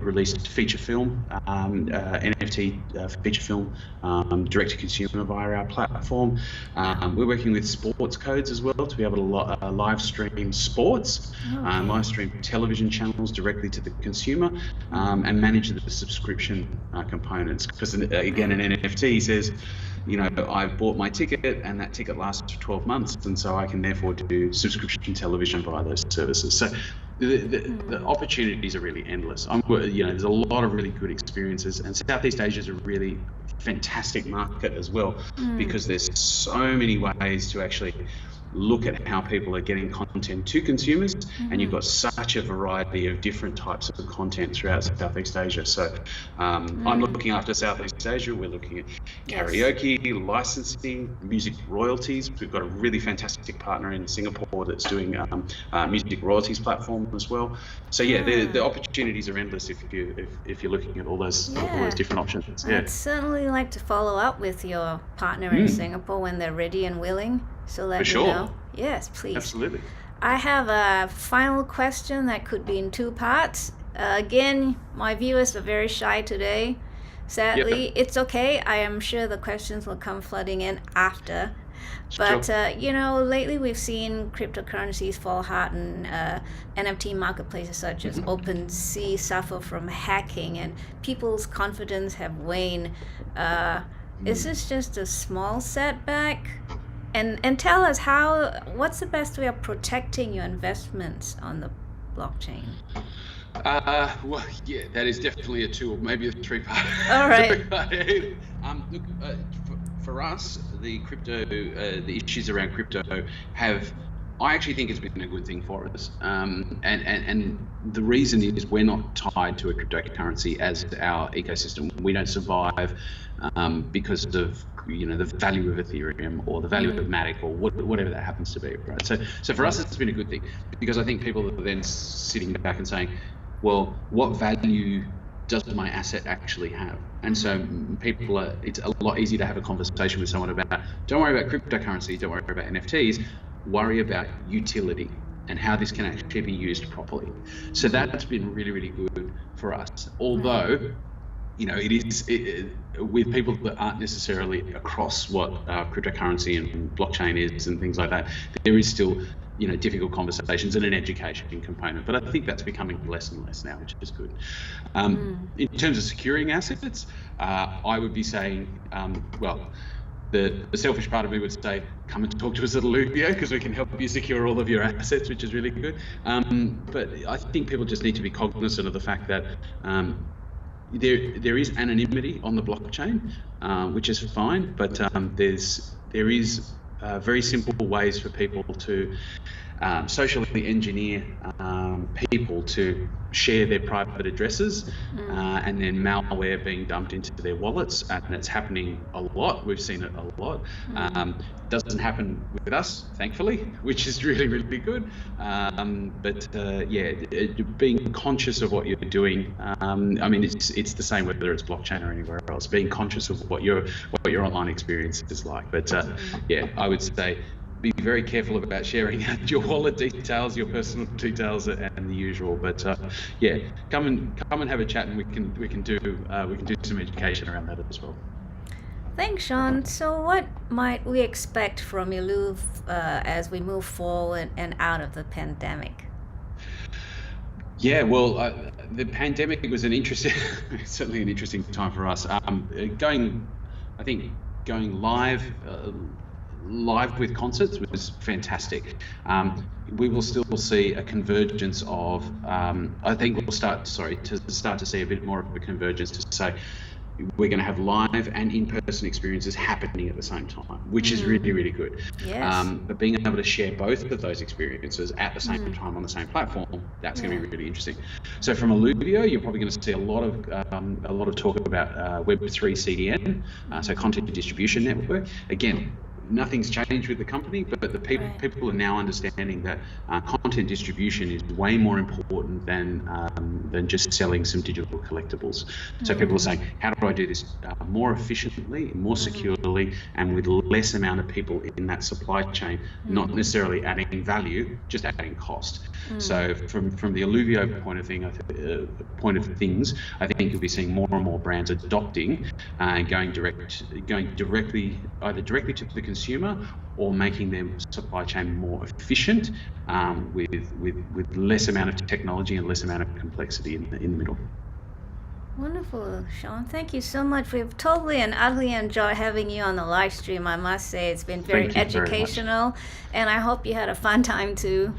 released feature film, NFT feature film, direct to consumer via our platform. We're working with sports codes as well to be able to live stream sports, live stream television channels directly to the consumer, and manage the subscription components. Because again, an NFT says, you know, I've bought my ticket and that ticket lasts for 12 months, and so I can therefore do subscription television via those services. So the opportunities are really endless. There's a lot of really good experiences, and Southeast Asia is a really fantastic market as well, because there's so many ways to actually look at how people are getting content to consumers, and you've got such a variety of different types of content throughout Southeast Asia. So I'm looking after Southeast Asia. We're looking at karaoke, licensing, music royalties. We've got a really fantastic partner in Singapore that's doing music royalties platform as well. So the opportunities are endless if you're looking at all those different options. I'd certainly like to follow up with your partner in Singapore when they're ready and willing. So let me know. Yes, please. Absolutely. I have a final question that could be in two parts. Again, my viewers are very shy today. Sadly, it's okay. I am sure the questions will come flooding in after. But, lately we've seen cryptocurrencies fall hard, and NFT marketplaces such as OpenSea suffer from hacking, and people's confidence have waned. Is this just a small setback? And tell us what's the best way of protecting your investments on the blockchain? That is definitely a two or maybe a three-part. All right. Look, for us, the issues around crypto I actually think it's been a good thing for us. And the reason is we're not tied to a cryptocurrency as our ecosystem. We don't survive because of the value of Ethereum or the value of Matic or whatever that happens to be, right? So for us, it's been a good thing, because I think people are then sitting back and saying, well, what value does my asset actually have? And so it's a lot easier to have a conversation with someone about, don't worry about cryptocurrency, don't worry about NFTs, worry about utility. and how this can actually be used properly. So that's been really, really good for us. Although, you know, with people that aren't necessarily across what cryptocurrency and blockchain is and things like that, there is still, you know, difficult conversations and an education component. But I think that's becoming less and less now, which is good. In terms of securing assets, I would be saying, well, the selfish part of me would say, come and talk to us at Eluvio, because we can help you secure all of your assets, which is really good. But I think people just need to be cognizant of the fact that there is anonymity on the blockchain, which is fine, but there is very simple ways for people to socially engineer people to share their private addresses, and then malware being dumped into their wallets, and it's happening a lot. We've seen it a lot. Doesn't happen with us, thankfully, which is really, really good. Being conscious of what you're doing. I mean, it's the same whether it's blockchain or anywhere else. Being conscious of what your online experience is like. But I would say, be very careful about sharing your wallet details, your personal details, and the usual. But come and have a chat, and we can do some education around that as well. Thanks, Sean. So what might we expect from Eluv as we move forward and out of the pandemic? Yeah, well, the pandemic was certainly an interesting time for us. Going live with concerts was fantastic. We will still see a convergence of, I think we'll start to see a bit more of a convergence to say we're going to have live and in-person experiences happening at the same time, which is really, really good. Yes. But being able to share both of those experiences at the same time on the same platform, that's going to be really interesting. So from Eluvio, you're probably going to see a lot of talk about Web3 CDN, so content distribution network. Again, nothing's changed with the company, but the people are now understanding that content distribution is way more important than just selling some digital collectibles. So people are saying, how do I do this more efficiently, more securely, and with less amount of people in that supply chain, not necessarily adding value, just adding cost. So from the Eluvio point of things, I think you'll be seeing more and more brands adopting and going directly either directly to the consumer or making their supply chain more efficient, with less amount of technology and less amount of complexity in the middle. Wonderful, Sean. Thank you so much. We've totally and utterly enjoyed having you on the live stream. I must say it's been very educational, and I hope you had a fun time too.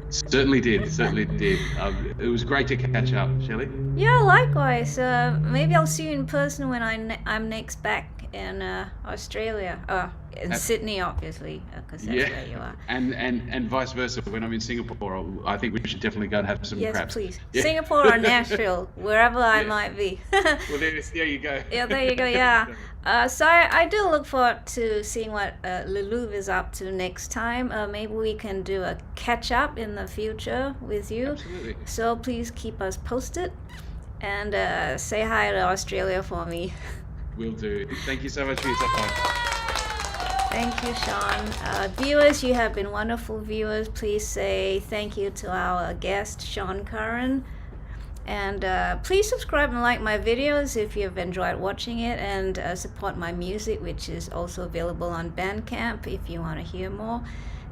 Certainly did. It was great to catch up, Shelley. Yeah, likewise. Maybe I'll see you in person when I'm next back in Australia. In Sydney, obviously, because that's where you are. And vice versa. When I'm in Singapore, I think we should definitely go and have some crabs. Yes, please. Yeah. Singapore or Nashville, wherever I might be. Well, there you go. Yeah, there you go. Yeah. So I do look forward to seeing what Eluv is up to next time. Maybe we can do a catch up in the future with you. Absolutely. So please keep us posted, and say hi to Australia for me. Will do. Thank you so much for your time. Thank you, Sean. Viewers, you have been wonderful viewers. Please say thank you to our guest, Sean Curran. And please subscribe and like my videos if you've enjoyed watching it, and support my music, which is also available on Bandcamp if you want to hear more.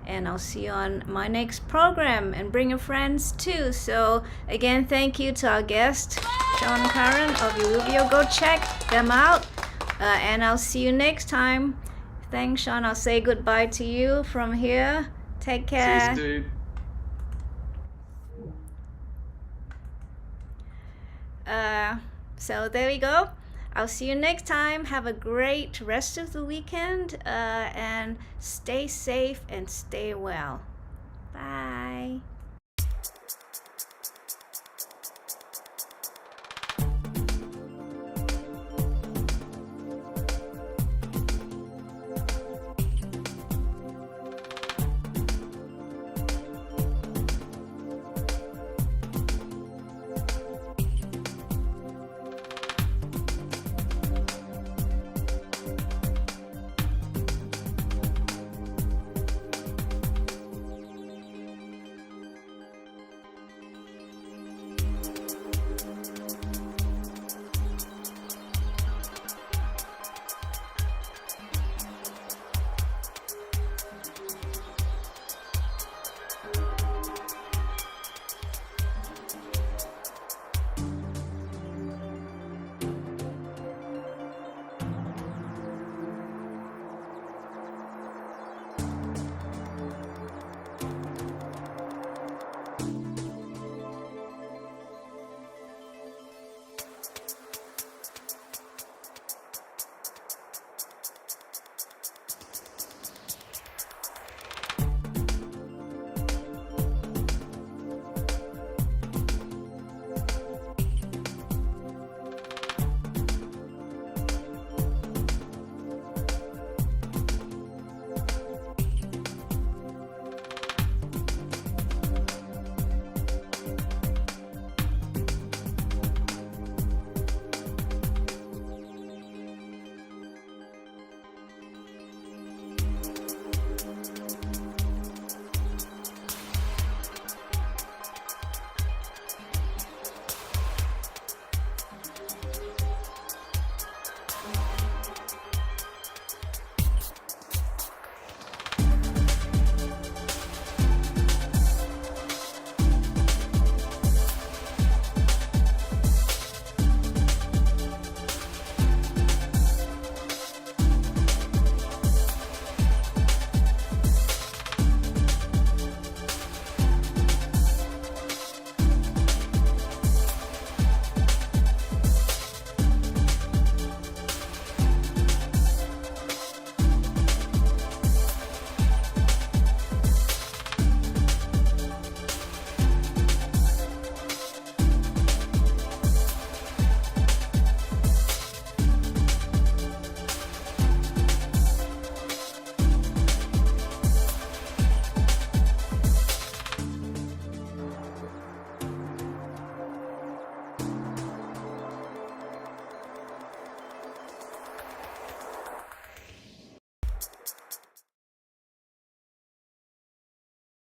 And I'll see you on my next program, and bring your friends too. So again, thank you to our guest, Sean Curran of Eluvio. Go check them out, and I'll see you next time. Thanks, Sean. I'll say goodbye to you from here. Take care. See you soon. So there we go. I'll see you next time. Have a great rest of the weekend, and stay safe and stay well. Bye.